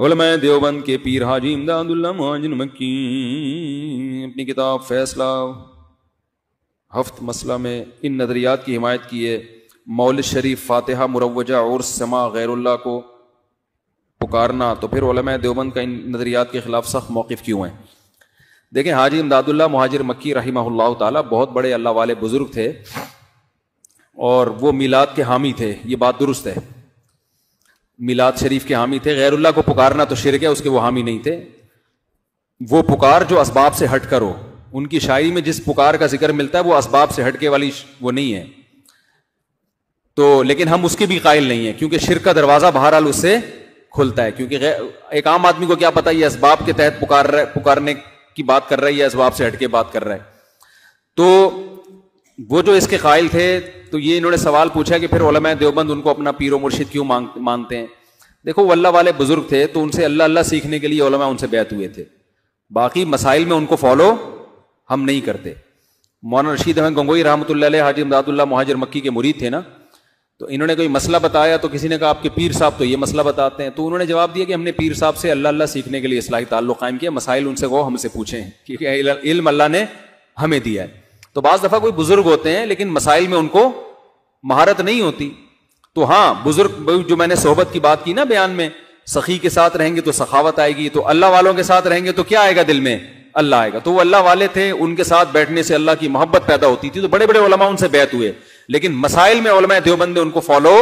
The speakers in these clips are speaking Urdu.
علماء دیوبند کے پیر حاجی امداد اللہ مہاجر مکی اپنی کتاب فیصلہ ہفت مسئلہ میں ان نظریات کی حمایت کی ہے. مولد شریف، فاتحہ، مروجہ اور سما غیر اللہ کو پکارنا. تو پھر علماء دیوبند کا ان نظریات کے خلاف سخت موقف کیوں ہیں؟ دیکھیں، حاجی امداد اللہ مہاجر مکی رحمہ اللہ تعالیٰ بہت بڑے اللہ والے بزرگ تھے اور وہ میلاد کے حامی تھے. یہ بات درست ہے، میلاد شریف کے حامی تھے. غیر اللہ کو پکارنا تو شرک ہے، اس کے وہ حامی نہیں تھے. وہ پکار جو اسباب سے ہٹ کر ہو، ان کی شاعری میں جس پکار کا ذکر ملتا ہے وہ اسباب سے ہٹ کے والی وہ نہیں ہے. تو لیکن ہم اس کے بھی قائل نہیں ہیں، کیونکہ شرک کا دروازہ بہرحال اس سے کھلتا ہے. کیونکہ ایک عام آدمی کو کیا پتا یہ اسباب کے تحت پکارنے کی بات کر رہا ہے یا اسباب سے ہٹ کے بات کر رہا ہے. تو وہ جو اس کے قائل تھے، تو یہ انہوں نے سوال پوچھا کہ پھر علماء دیوبند ان کو اپنا پیر و مرشد کیوں مانتے ہیں؟ دیکھو، وہ اللہ والے بزرگ تھے تو ان سے اللہ اللہ سیکھنے کے لیے علماء ان سے بیعت ہوئے تھے. باقی مسائل میں ان کو فالو ہم نہیں کرتے. مولانا رشید احمد گنگوئی رحمۃ اللہ علیہ حاجی امداد اللہ مہاجر مکی کے مرید تھے نا، تو انہوں نے کوئی مسئلہ بتایا تو کسی نے کہا آپ کے پیر صاحب تو یہ مسئلہ بتاتے ہیں. تو انہوں نے جواب دیا کہ ہم نے پیر صاحب سے اللہ اللہ سیکھنے کے لیے اصلاحی تعلق قائم کیا، مسائل ان سے وہ ہم سے پوچھیں کیونکہ علم اللہ نے ہمیں دیا ہے. تو بعض دفعہ کوئی بزرگ ہوتے ہیں لیکن مسائل میں ان کو مہارت نہیں ہوتی. تو ہاں، بزرگ جو میں نے صحبت کی بات کی نا بیان میں، سخی کے ساتھ رہیں گے تو سخاوت آئے گی، تو اللہ والوں کے ساتھ رہیں گے تو کیا آئے گا دل میں؟ اللہ آئے گا. تو وہ اللہ والے تھے، ان کے ساتھ بیٹھنے سے اللہ کی محبت پیدا ہوتی تھی. تو بڑے بڑے علماء ان سے بیعت ہوئے، لیکن مسائل میں علماء دیوبند نے ان کو فالو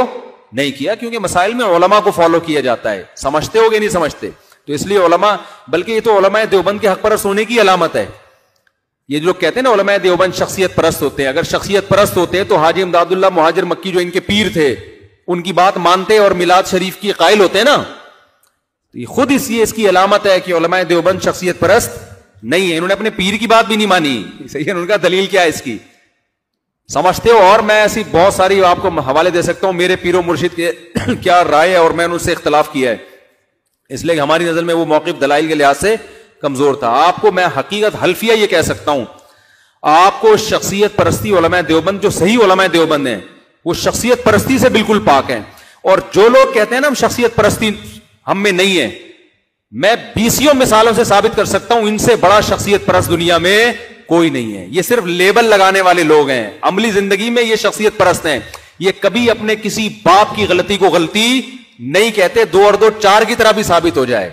نہیں کیا، کیونکہ مسائل میں علماء کو فالو کیا جاتا ہے. سمجھتے ہو گے نہیں سمجھتے؟ تو اس لیے علماء، بلکہ یہ تو علماء دیوبند کے حق پرست ہونے کی علامت ہے. یہ جو کہتے ہیں نا علماء دیوبند شخصیت پرست ہوتے ہیں، اگر شخصیت پرست ہوتے تو حاجی امداد اللہ مہاجر مکی جو ان کے پیر تھے ان کی بات مانتے اور میلاد شریف کی قائل ہوتے ہیں نا، تو یہ خود اس کی علامت ہے کہ علماء دیوبند شخصیت پرست نہیں ہے. انہوں نے اپنے پیر کی بات بھی نہیں مانی. صحیح ہے، ان کا دلیل کیا ہے اس کی؟ سمجھتے ہو؟ اور میں ایسی بہت ساری آپ کو حوالے دے سکتا ہوں میرے پیر و مرشد کے کیا رائے ہے، اور میں نے ان سے اختلاف کیا ہے. اس لیے ہماری نظر میں وہ موقف دلائل کے لحاظ سے کمزور تھا. آپ کو میں حقیقت حلفیہ یہ کہہ سکتا ہوں، آپ کو شخصیت پرستی علماء دیوبند جو صحیح علماء دیوبند ہیں وہ شخصیت پرستی سے بالکل پاک ہیں. اور جو لوگ کہتے ہیں نا ہم شخصیت پرستی ہم میں نہیں ہے، میں 20 مثالوں سے ثابت کر سکتا ہوں ان سے بڑا شخصیت پرست دنیا میں کوئی نہیں ہے. یہ صرف لیبل لگانے والے لوگ ہیں، عملی زندگی میں یہ شخصیت پرست ہیں. یہ کبھی اپنے کسی باپ کی غلطی کو غلطی نہیں کہتے، 2 اور 2 4 کی طرح بھی ثابت ہو جائے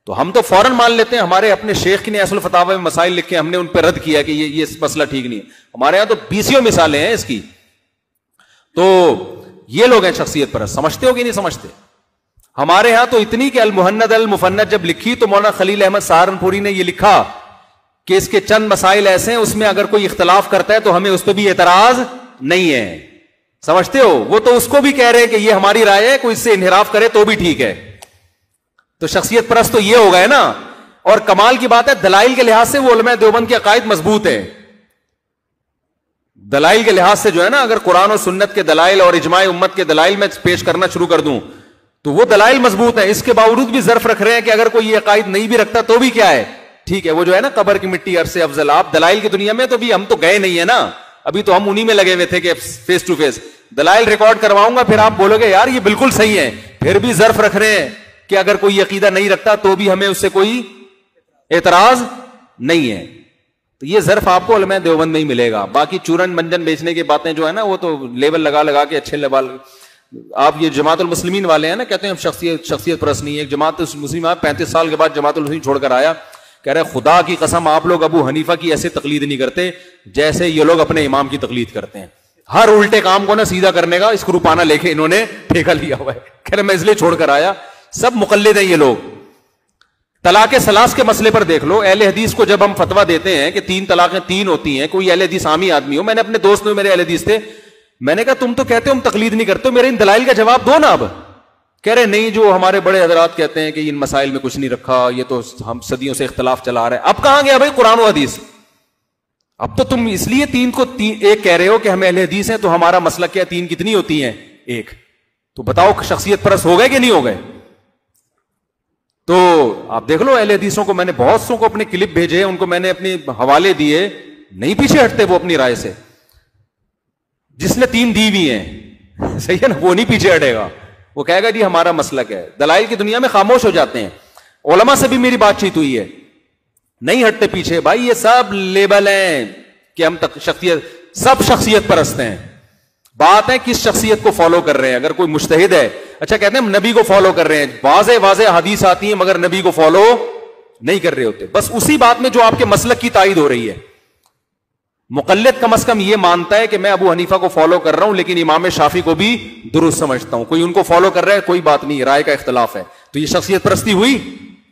تو ہم تو فوراً مان لیتے ہیں. ہمارے اپنے شیخ نے اصل فتاوی میں مسائل لکھے، ہم نے ان پہ رد کیا کہ یہ مسئلہ ٹھیک نہیں ہے. ہمارے یہاں تو 20 مثالیں ہیں اس کی. تو یہ لوگ ہیں شخصیت پرست. سمجھتے ہو کہ نہیں سمجھتے؟ ہمارے ہاں تو اتنی کہ المحند المفند جب لکھی تو مولانا خلیل احمد سہارنپوری نے یہ لکھا کہ اس کے چند مسائل ایسے ہیں اس میں اگر کوئی اختلاف کرتا ہے تو ہمیں اس پہ بھی اعتراض نہیں ہے. سمجھتے ہو؟ وہ تو اس کو بھی کہہ رہے ہیں کہ یہ ہماری رائے ہے، کوئی اس سے انحراف کرے تو بھی ٹھیک ہے. تو شخصیت پرست تو یہ ہو گئے نا. اور کمال کی بات ہے دلائل کے لحاظ سے وہ علماء دیوبند کے عقائد مضبوط ہے. دلائل کے لحاظ سے جو ہے نا، اگر قرآن و سنت کے دلائل اور اجماع امت کے دلائل میں پیش کرنا شروع کر دوں تو وہ دلائل مضبوط ہیں. اس کے باوجود بھی ظرف رکھ رہے ہیں کہ اگر کوئی یہ عقائد نہیں بھی رکھتا تو بھی کیا ہے، ٹھیک ہے. وہ جو ہے نا قبر کی مٹی عرصے افضل، آپ دلائل کی دنیا میں تو بھی ہم تو گئے نہیں ہے نا، ابھی تو ہم انہی میں لگے ہوئے تھے کہ فیس ٹو فیس دلائل ریکارڈ کرواؤں گا، پھر آپ بولو گے یار یہ بالکل صحیح ہے. پھر بھی ظرف رکھ رہے ہیں کہ اگر کوئی عقیدہ نہیں رکھتا تو بھی ہمیں اس سے کوئی اعتراض نہیں ہے. تو یہ ظرف آپ کو علماء دیوبند میں ہی ملے گا. باقی چورن منجن بیچنے کی باتیں جو ہے نا وہ تو لیبل لگا کے اچھے لیبل. آپ یہ جماعت المسلمین والے ہیں نا، کہتے ہیں شخصیت پرست نہیں ہے. ایک جماعت المسلمین 35 سال کے بعد جماعت المسلمین چھوڑ کر آیا، کہہ رہے خدا کی قسم آپ لوگ ابو حنیفہ کی ایسے تقلید نہیں کرتے جیسے یہ لوگ اپنے امام کی تقلید کرتے ہیں. ہر الٹے کام کو نا سیدھا کرنے کا اسکرو پانا لے کے انہوں نے ٹھیکہ لیا ہوا ہے. کہہ رہے میں اس لیے چھوڑ کر آیا. سب مقلد ہیں یہ لوگ. طلاق ثلاث کے مسئلے پر دیکھ لو، اہل حدیث کو جب ہم فتویٰ دیتے ہیں کہ 3 طلاقیں 3 ہوتی ہیں، کوئی اہل حدیث عامی آدمی ہو، میں نے اپنے دوست میں میرے اہل حدیث تھے، میں نے کہا تم تو کہتے ہو ہم تقلید نہیں کرتے، میرے ان دلائل کا جواب دو نا. اب کہہ رہے نہیں، جو ہمارے بڑے حضرات کہتے ہیں کہ ان مسائل میں کچھ نہیں رکھا، یہ تو ہم صدیوں سے اختلاف چلا رہے ہیں. اب کہاں گیا بھائی قرآن و حدیث؟ اب تو تم اس لیے 3 کو 1 کہہ رہے ہو کہ ہم اہل حدیث ہیں تو ہمارا مسئلہ کیا 3 کتنی ہوتی ہیں؟ 1. تو بتاؤ شخصیت پرست ہو گئے کہ نہیں ہو گئے؟ تو آپ دیکھ لو اہل حدیثوں کو، میں نے بہت سو کو اپنے کلپ بھیجے، ان کو میں نے اپنے حوالے دیے، نہیں پیچھے ہٹتے وہ اپنی رائے سے. جس نے 3 دی بھی ہیں صحیح ہے نا، وہ نہیں پیچھے ہٹے گا. وہ کہے گا جی ہمارا مسلک ہے. دلائل کی دنیا میں خاموش ہو جاتے ہیں. علماء سے بھی میری بات چیت ہوئی ہے, نہیں ہٹتے پیچھے. بھائی یہ سب لیبل ہیں کہ ہم سب شخصیت پرست ہیں. بات ہے کس شخصیت کو فالو کر رہے ہیں. اگر کوئی مجتہد ہے, اچھا کہتے ہیں ہم نبی کو فالو کر رہے ہیں, واضح واضح حدیث آتی ہیں مگر نبی کو فالو نہیں کر رہے ہوتے. بس اسی بات میں جو آپ کے مسلک کی تائید ہو رہی ہے. مقلد کم از کم یہ مانتا ہے کہ میں ابو حنیفہ کو فالو کر رہا ہوں لیکن امام شافعی کو بھی درست سمجھتا ہوں. کوئی ان کو فالو کر رہا ہے, کوئی بات نہیں, رائے کا اختلاف ہے. تو یہ شخصیت پرستی ہوئی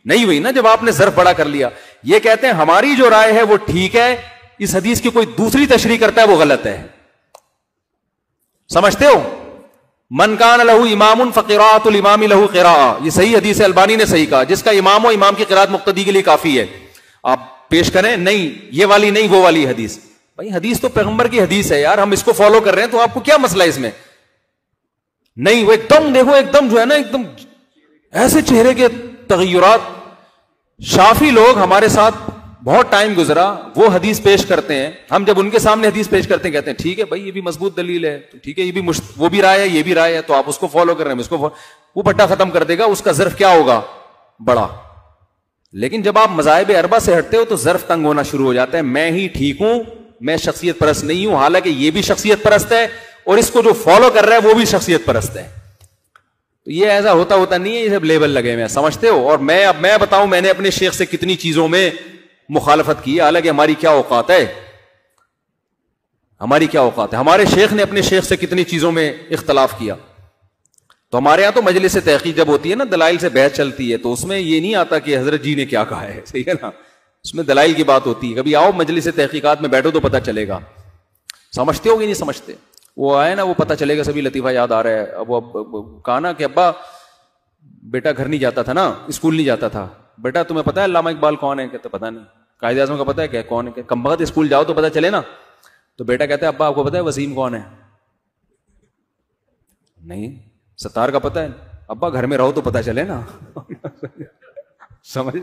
نہیں ہوئی نا جب آپ نے ظرف بڑا کر لیا. یہ کہتے ہیں ہماری جو رائے ہے وہ ٹھیک ہے, اس حدیث کی کوئی دوسری تشریح کرتا ہے وہ غلط ہے. سمجھتے ہو؟ من کان لہ امام فقراءۃ الامام لہ قراءۃ, یہ صحیح حدیث ہے, البانی نے صحیح کہا. جس کا امام ہو, امام کی قراءت مقتدی کے لیے کافی ہے. آپ پیش کریں, نہیں یہ والی نہیں وہ والی حدیث. بھائی حدیث تو پیغمبر کی حدیث ہے یار, ہم اس کو فالو کر رہے ہیں تو آپ کو کیا مسئلہ ہے اس میں؟ نہیں وہ ایک دم دیکھو, ایک دم جو ہے نا ایک دم ایسے چہرے کے تغیرات. شافی لوگ ہمارے ساتھ بہت ٹائم گزرا, وہ حدیث پیش کرتے ہیں, ہم جب ان کے سامنے حدیث پیش کرتے ہیں کہتے ہیں ٹھیک ہے بھائی یہ بھی مضبوط دلیل ہے, تو ٹھیک ہے یہ بھی وہ بھی رائے ہے یہ بھی رائے ہے, تو آپ اس کو فالو کر رہے ہیں, اس کو وہ بٹا ختم کر دے گا, اس کا ظرف کیا ہوگا؟ بڑا. لیکن جب آپ مذاہب اربعہ سے ہٹتے ہو تو ظرف تنگ ہونا شروع ہو جاتا ہے. میں ہی ٹھیک ہوں, میں شخصیت پرست نہیں ہوں, حالانکہ یہ بھی شخصیت پرست ہے اور اس کو جو فالو کر رہا ہے وہ بھی شخصیت پرست ہے. تو یہ ایسا ہوتا نہیں ہے, یہ سب لیبل لگے ہوئے ہیں, سمجھتے ہو؟ اور میں بتاؤں میں نے اپنے شیخ سے کتنی چیزوں میں مخالفت کی, حالانکہ ہماری کیا اوقات ہے, ہماری کیا اوقات ہے. ہمارے شیخ نے اپنے شیخ سے کتنی چیزوں میں اختلاف کیا. تو ہمارے ہاں تو مجلس تحقیق جب ہوتی ہے نا, دلائل سے بحث چلتی ہے, تو اس میں یہ نہیں آتا کہ حضرت جی نے کیا کہا ہے, صحیح ہے نا, اس میں دلائل کی بات ہوتی ہے. کبھی آؤ مجلس تحقیقات میں بیٹھو تو پتہ چلے گا. سمجھتے ہو کہ نہیں سمجھتے؟ وہ آئے نا, وہ پتہ چلے گا. سبھی لطیفہ یاد آ رہا ہے. اب وہ کہا نا کہ ابا بیٹا گھر نہیں جاتا تھا نا, اسکول نہیں جاتا تھا, بیٹا تمہیں پتا ہے علامہ اقبال کون ہے؟ کہتے پتا نہیں. قائد اعظم کا پتا ہے کہ کون ہے؟ کہ کم بخت اسکول جاؤ تو پتا چلے نا. تو بیٹا کہتا ہے ابا آپ کو پتا ہے وسیم کون ہے؟ نہیں. ستار کا پتا ہے؟ ابا گھر میں رہو تو پتا چلے نا. سمجھ